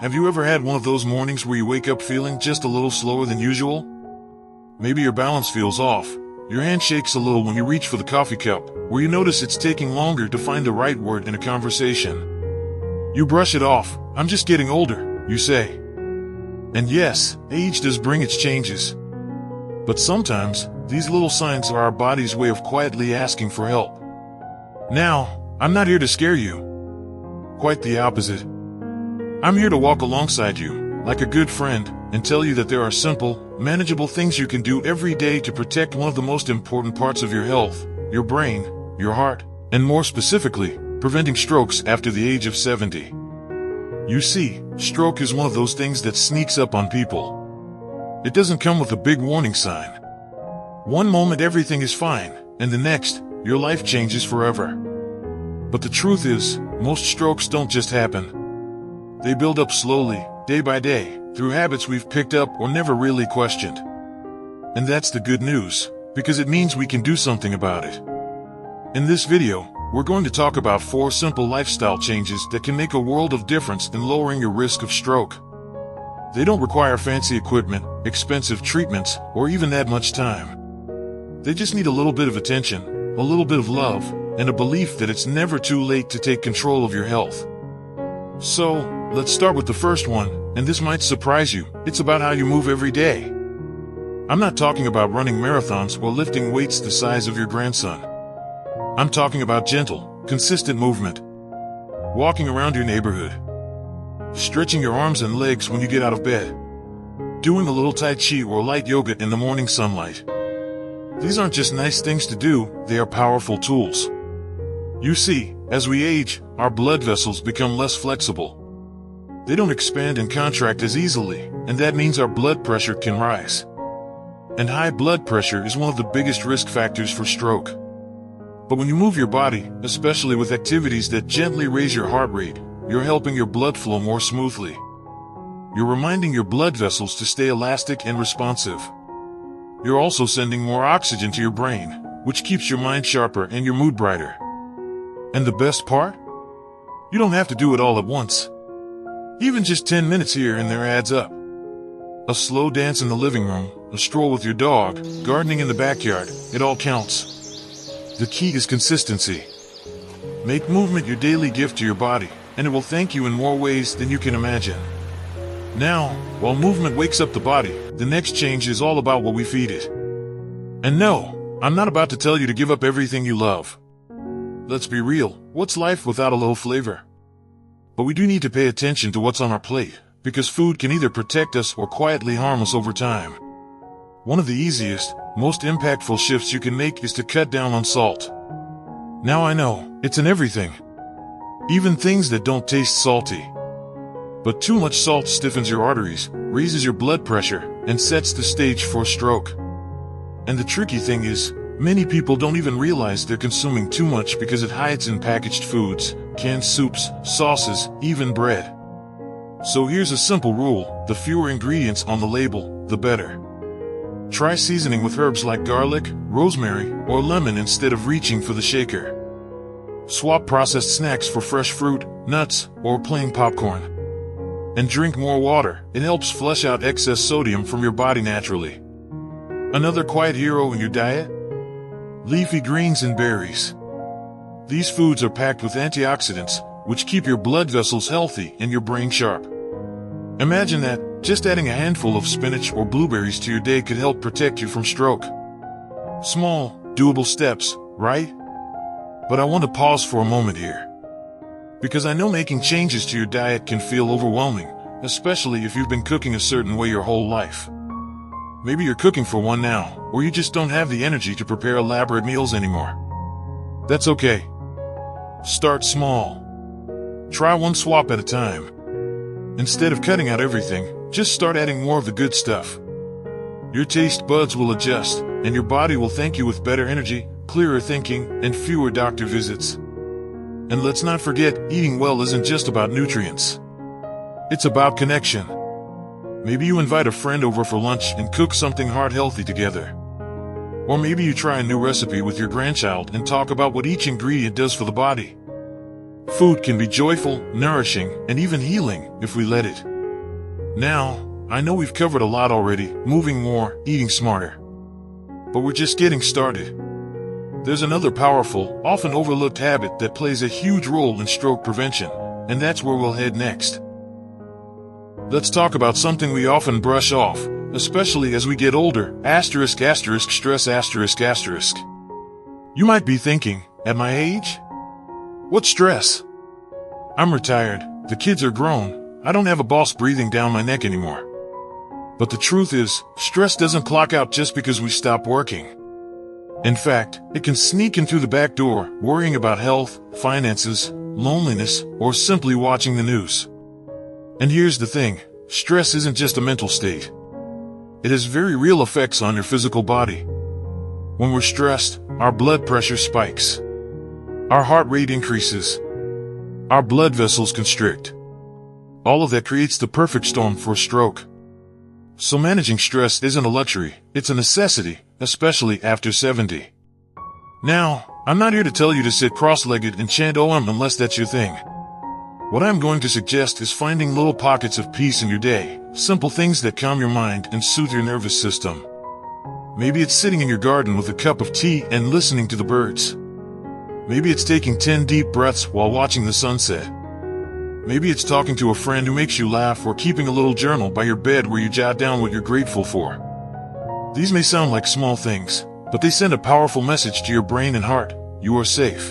have you ever had one of those mornings where you wake up feeling just a little slower than usual? Maybe your balance feels off, your hand shakes a little when you reach for the coffee cup, or you notice it's taking longer to find the right word in a conversation. You brush it off. I'm just getting older, you say. And yes, age does bring its changes. But sometimes, these little signs are our body's way of quietly asking for help. Now, I'm not here to scare you. Quite the opposite. I'm here to walk alongside you, like a good friend, and tell you that there are simple, manageable things you can do every day to protect one of the most important parts of your health, your brain, your heart, and more specifically, preventing strokes after the age of 70. You see, stroke is one of those things that sneaks up on people. It doesn't come with a big warning sign. One moment everything is fine, and the next, your life changes forever. But the truth is, most strokes don't just happen. They build up slowly, day by day, through habits we've picked up or never really questioned. And that's the good news, because it means we can do something about it. In this video, we're going to talk about 4 simple lifestyle changes that can make a world of difference in lowering your risk of stroke. They don't require fancy equipment, expensive treatments, or even that much time. They just need a little bit of attention, a little bit of love, and a belief that it's never too late to take control of your health. So, let's start with the first one, and this might surprise you. It's about how you move every day. I'm not talking about running marathons or lifting weights the size of your grandson. I'm talking about gentle, consistent movement. Walking around your neighborhood. Stretching your arms and legs when you get out of bed. Doing a little Tai Chi or light yoga in the morning sunlight. These aren't just nice things to do, they are powerful tools. You see, as we age, our blood vessels become less flexible. They don't expand and contract as easily, and that means our blood pressure can rise. And high blood pressure is one of the biggest risk factors for stroke. But when you move your body, especially with activities that gently raise your heart rate, you're helping your blood flow more smoothly. You're reminding your blood vessels to stay elastic and responsive. You're also sending more oxygen to your brain, which keeps your mind sharper and your mood brighter. And the best part? You don't have to do it all at once. Even just 10 minutes here and there adds up. A slow dance in the living room, a stroll with your dog, gardening in the backyard, it all counts. The key is consistency. Make movement your daily gift to your body, and it will thank you in more ways than you can imagine. Now, while movement wakes up the body, the next change is all about what we feed it. And no, I'm not about to tell you to give up everything you love. Let's be real, what's life without a little flavor? But we do need to pay attention to what's on our plate, because food can either protect us or quietly harm us over time. One of the easiest, most impactful shifts you can make is to cut down on salt. Now I know, it's in everything. Even things that don't taste salty. But too much salt stiffens your arteries, raises your blood pressure, and sets the stage for a stroke. And the tricky thing is, many people don't even realize they're consuming too much because it hides in packaged foods, canned soups, sauces, even bread. So here's a simple rule: the fewer ingredients on the label, the better. Try seasoning with herbs like garlic, rosemary, or lemon instead of reaching for the shaker. Swap processed snacks for fresh fruit, nuts, or plain popcorn. And drink more water. It helps flush out excess sodium from your body naturally. Another quiet hero in your diet? Leafy greens and berries. These foods are packed with antioxidants, which keep your blood vessels healthy and your brain sharp. Imagine that, just adding a handful of spinach or blueberries to your day could help protect you from stroke. Small, doable steps, right? But I want to pause for a moment here. Because I know making changes to your diet can feel overwhelming, especially if you've been cooking a certain way your whole life. Maybe you're cooking for one now, or you just don't have the energy to prepare elaborate meals anymore. That's okay. Start small. Try one swap at a time. Instead of cutting out everything, just start adding more of the good stuff. Your taste buds will adjust, and your body will thank you with better energy, clearer thinking, and fewer doctor visits. And let's not forget, eating well isn't just about nutrients. It's about connection. Maybe you invite a friend over for lunch and cook something heart-healthy together. Or maybe you try a new recipe with your grandchild and talk about what each ingredient does for the body. Food can be joyful, nourishing, and even healing if we let it. Now, I know we've covered a lot already, moving more, eating smarter. But we're just getting started. There's another powerful, often overlooked habit that plays a huge role in stroke prevention, and that's where we'll head next. Let's talk about something we often brush off, especially as we get older, stress. You might be thinking, at my age? What stress? I'm retired, the kids are grown, I don't have a boss breathing down my neck anymore. But the truth is, stress doesn't clock out just because we stop working. In fact, it can sneak in through the back door, worrying about health, finances, loneliness, or simply watching the news. And here's the thing, stress isn't just a mental state. It has very real effects on your physical body. When we're stressed, our blood pressure spikes. Our heart rate increases. Our blood vessels constrict. All of that creates the perfect storm for a stroke. So managing stress isn't a luxury, it's a necessity, especially after 70. Now, I'm not here to tell you to sit cross-legged and chant OM unless that's your thing. What I'm going to suggest is finding little pockets of peace in your day, simple things that calm your mind and soothe your nervous system. Maybe it's sitting in your garden with a cup of tea and listening to the birds. Maybe it's taking 10 deep breaths while watching the sunset. Maybe it's talking to a friend who makes you laugh or keeping a little journal by your bed where you jot down what you're grateful for. These may sound like small things, but they send a powerful message to your brain and heart. You are safe.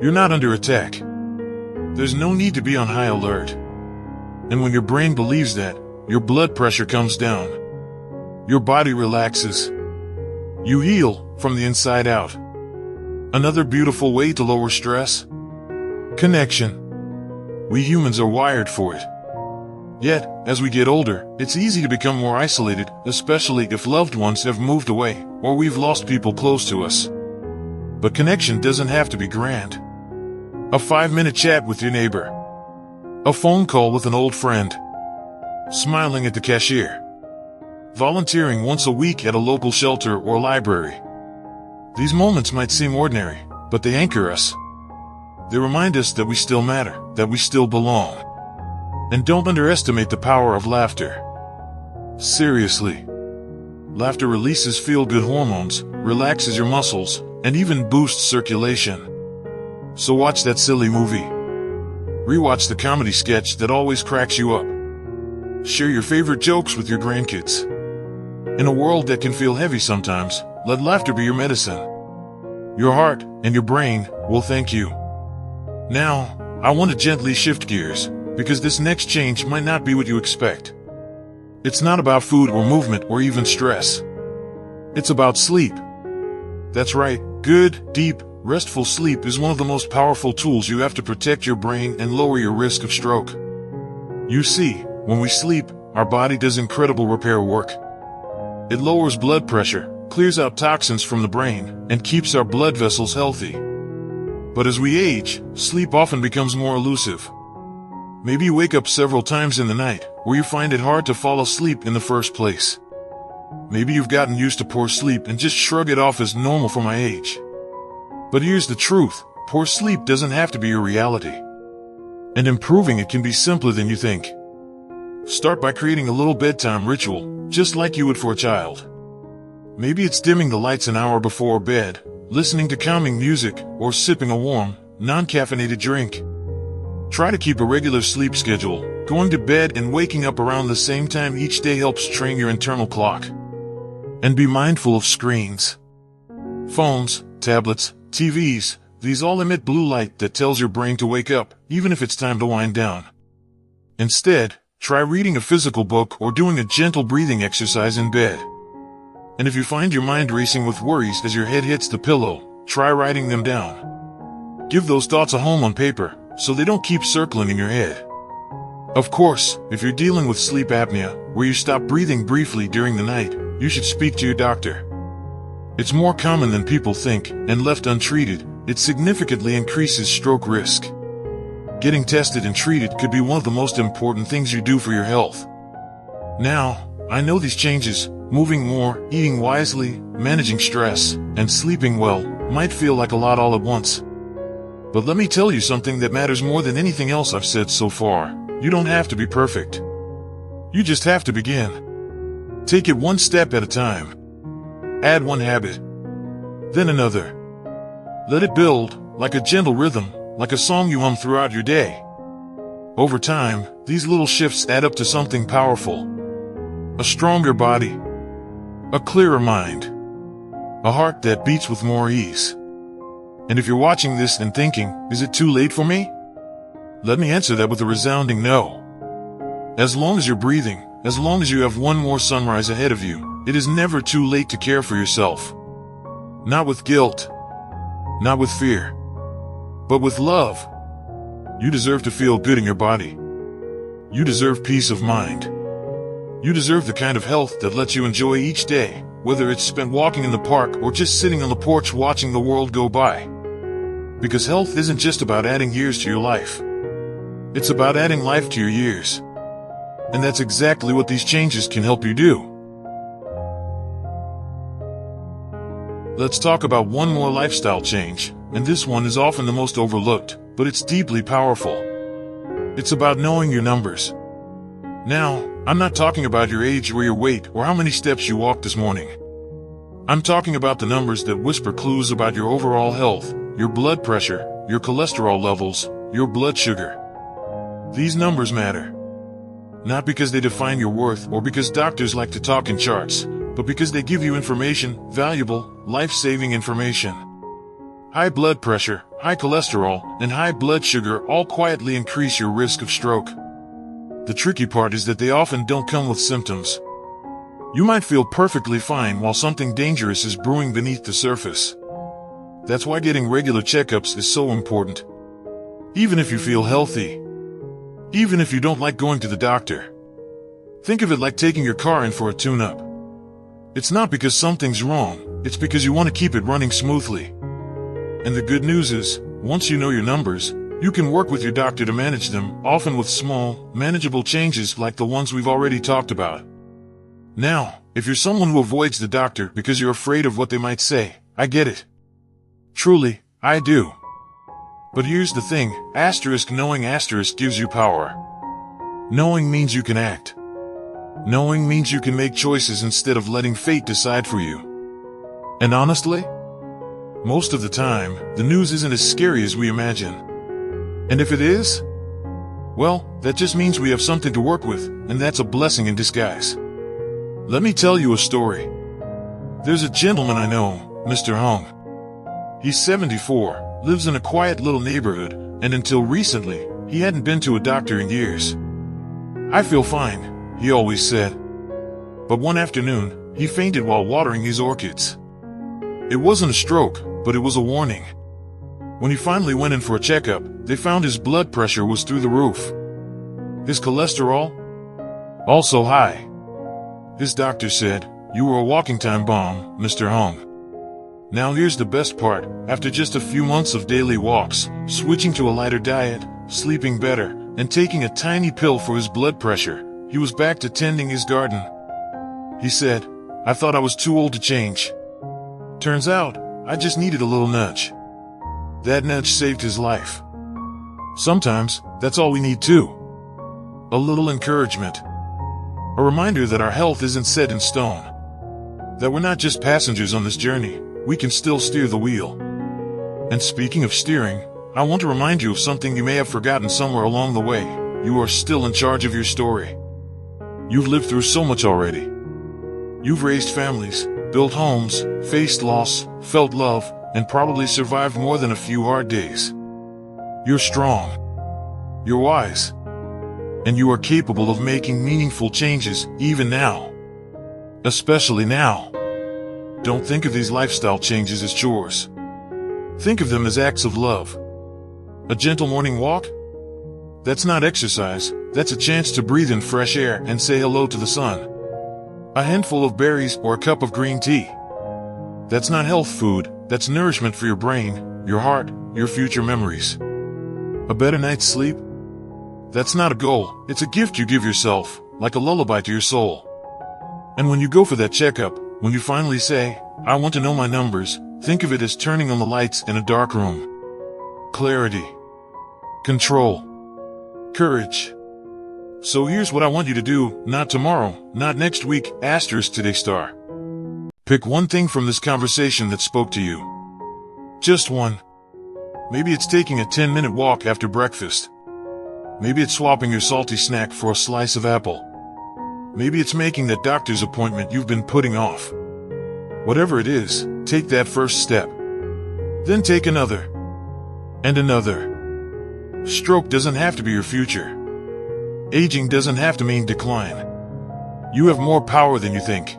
You're not under attack. There's no need to be on high alert. And when your brain believes that, your blood pressure comes down. Your body relaxes. You heal from the inside out. Another beautiful way to lower stress? Connection. We humans are wired for it. Yet, as we get older, it's easy to become more isolated, especially if loved ones have moved away, or we've lost people close to us. But connection doesn't have to be grand. A 5-minute chat with your neighbor. A phone call with an old friend. Smiling at the cashier. Volunteering once a week at a local shelter or library. These moments might seem ordinary, but they anchor us. They remind us that we still matter, that we still belong. And don't underestimate the power of laughter. Seriously. Laughter releases feel-good hormones, relaxes your muscles, and even boosts circulation. So watch that silly movie. Rewatch the comedy sketch that always cracks you up. Share your favorite jokes with your grandkids. In a world that can feel heavy sometimes, let laughter be your medicine. Your heart and your brain will thank you. Now, I want to gently shift gears, because this next change might not be what you expect. It's not about food or movement or even stress. It's about sleep. That's right, good, deep, restful sleep is one of the most powerful tools you have to protect your brain and lower your risk of stroke. You see, when we sleep, our body does incredible repair work. It lowers blood pressure, clears out toxins from the brain, and keeps our blood vessels healthy. But as we age, sleep often becomes more elusive. Maybe you wake up several times in the night, where you find it hard to fall asleep in the first place. Maybe you've gotten used to poor sleep and just shrug it off as normal for my age. But here's the truth, poor sleep doesn't have to be your reality. And improving it can be simpler than you think. Start by creating a little bedtime ritual, just like you would for a child. Maybe it's dimming the lights an hour before bed, listening to calming music, or sipping a warm, non-caffeinated drink. Try to keep a regular sleep schedule. Going to bed and waking up around the same time each day helps train your internal clock. And be mindful of screens. Phones, tablets, TVs, these all emit blue light that tells your brain to wake up, even if it's time to wind down. Instead, try reading a physical book or doing a gentle breathing exercise in bed. And if you find your mind racing with worries as your head hits the pillow, try writing them down. Give those thoughts a home on paper, so they don't keep circling in your head. Of course, if you're dealing with sleep apnea, where you stop breathing briefly during the night, you should speak to your doctor. It's more common than people think, and left untreated, it significantly increases stroke risk. Getting tested and treated could be one of the most important things you do for your health. Now, I know these changes, moving more, eating wisely, managing stress, and sleeping well, might feel like a lot all at once. But let me tell you something that matters more than anything else I've said so far. You don't have to be perfect. You just have to begin. Take it one step at a time. Add one habit, then another. Let it build, like a gentle rhythm, like a song you hum throughout your day. Over time, these little shifts add up to something powerful. A stronger body, a clearer mind, a heart that beats with more ease. And if you're watching this and thinking, is it too late for me? Let me answer that with a resounding no. As long as you're breathing, as long as you have one more sunrise ahead of you, it is never too late to care for yourself. Not with guilt, not with fear, but with love. You deserve to feel good in your body. You deserve peace of mind. You deserve the kind of health that lets you enjoy each day, whether it's spent walking in the park or just sitting on the porch watching the world go by. Because health isn't just about adding years to your life. It's about adding life to your years. And that's exactly what these changes can help you do. Let's talk about one more lifestyle change, and this one is often the most overlooked, but it's deeply powerful. It's about knowing your numbers. Now, I'm not talking about your age or your weight or how many steps you walked this morning. I'm talking about the numbers that whisper clues about your overall health, your blood pressure, your cholesterol levels, your blood sugar. These numbers matter. Not because they define your worth or because doctors like to talk in charts, but because they give you information, valuable, life-saving information. High blood pressure, high cholesterol, and high blood sugar all quietly increase your risk of stroke. The tricky part is that they often don't come with symptoms. You might feel perfectly fine while something dangerous is brewing beneath the surface. That's why getting regular checkups is so important. Even if you feel healthy. Even if you don't like going to the doctor. Think of it like taking your car in for a tune-up. It's not because something's wrong, it's because you want to keep it running smoothly. And the good news is, once you know your numbers, you can work with your doctor to manage them, often with small, manageable changes like the ones we've already talked about. Now, if you're someone who avoids the doctor because you're afraid of what they might say, I get it. Truly, I do. But here's the thing, knowing gives you power. Knowing means you can act. Knowing means you can make choices instead of letting fate decide for you. And honestly, most of the time, the news isn't as scary as we imagine. And if it is, well, that just means we have something to work with, and that's a blessing in disguise. Let me tell you a story. There's a gentleman I know, Mr. Hung. He's 74, lives in a quiet little neighborhood, and until recently, he hadn't been to a doctor in years. I feel fine, he always said. But one afternoon, he fainted while watering his orchids. It wasn't a stroke, but it was a warning. When he finally went in for a checkup, they found his blood pressure was through the roof. His cholesterol? Also high. His doctor said, "You were a walking time bomb, Mr. Hung." Now here's the best part. After just a few months of daily walks, switching to a lighter diet, sleeping better, and taking a tiny pill for his blood pressure, he was back to tending his garden. He said, "I thought I was too old to change. Turns out, I just needed a little nudge." That nudge saved his life. Sometimes, that's all we need too. A little encouragement. A reminder that our health isn't set in stone. That we're not just passengers on this journey, we can still steer the wheel. And speaking of steering, I want to remind you of something you may have forgotten somewhere along the way. You are still in charge of your story. You've lived through so much already. You've raised families, built homes, faced loss, felt love, and probably survived more than a few hard days. You're strong. You're wise. And you are capable of making meaningful changes, even now. Especially now. Don't think of these lifestyle changes as chores. Think of them as acts of love. A gentle morning walk? That's not exercise, that's a chance to breathe in fresh air and say hello to the sun. A handful of berries or a cup of green tea. That's not health food, that's nourishment for your brain, your heart, your future memories. A better night's sleep? That's not a goal, it's a gift you give yourself, like a lullaby to your soul. And when you go for that checkup, when you finally say, "I want to know my numbers," think of it as turning on the lights in a dark room. clarity, control, courage. So here's what I want you to do, not tomorrow, not next week, asterisk today star. Pick one thing from this conversation that spoke to you. Just one. Maybe it's taking a 10-minute walk after breakfast. Maybe it's swapping your salty snack for a slice of apple. Maybe it's making that doctor's appointment you've been putting off. Whatever it is, take that first step. Then take another. And another. Stroke doesn't have to be your future. Aging doesn't have to mean decline. You have more power than you think.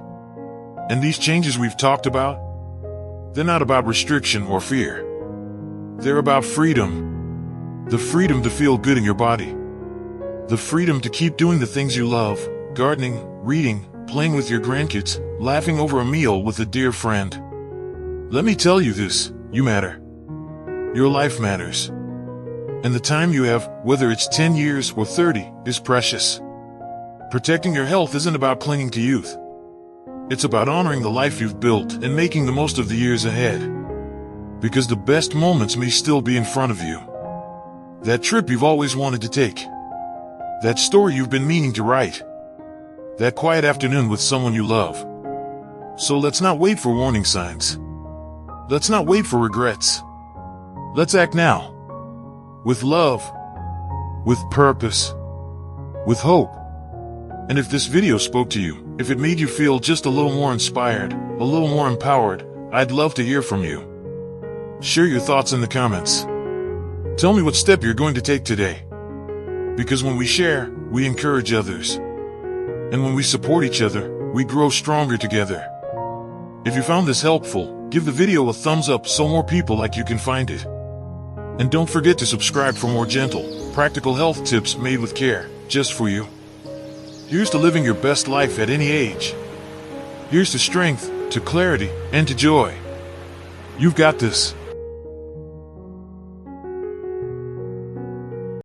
And these changes we've talked about, they're not about restriction or fear. They're about freedom. The freedom to feel good in your body. The freedom to keep doing the things you love, gardening, reading, playing with your grandkids, laughing over a meal with a dear friend. Let me tell you this, you matter. Your life matters. And the time you have, whether it's 10 years or 30, is precious. Protecting your health isn't about clinging to youth. It's about honoring the life you've built and making the most of the years ahead. Because the best moments may still be in front of you. That trip you've always wanted to take. That story you've been meaning to write. That quiet afternoon with someone you love. So let's not wait for warning signs. Let's not wait for regrets. Let's act now. With love, with purpose, with hope. And if this video spoke to you, if it made you feel just a little more inspired, a little more empowered, I'd love to hear from you. Share your thoughts in the comments. Tell me what step you're going to take today. Because when we share, we encourage others. And when we support each other, we grow stronger together. If you found this helpful, give the video a thumbs up so more people like you can find it. And don't forget to subscribe for more gentle, practical health tips made with care, just for you. Here's to living your best life at any age. Here's to strength, to clarity, and to joy. You've got this.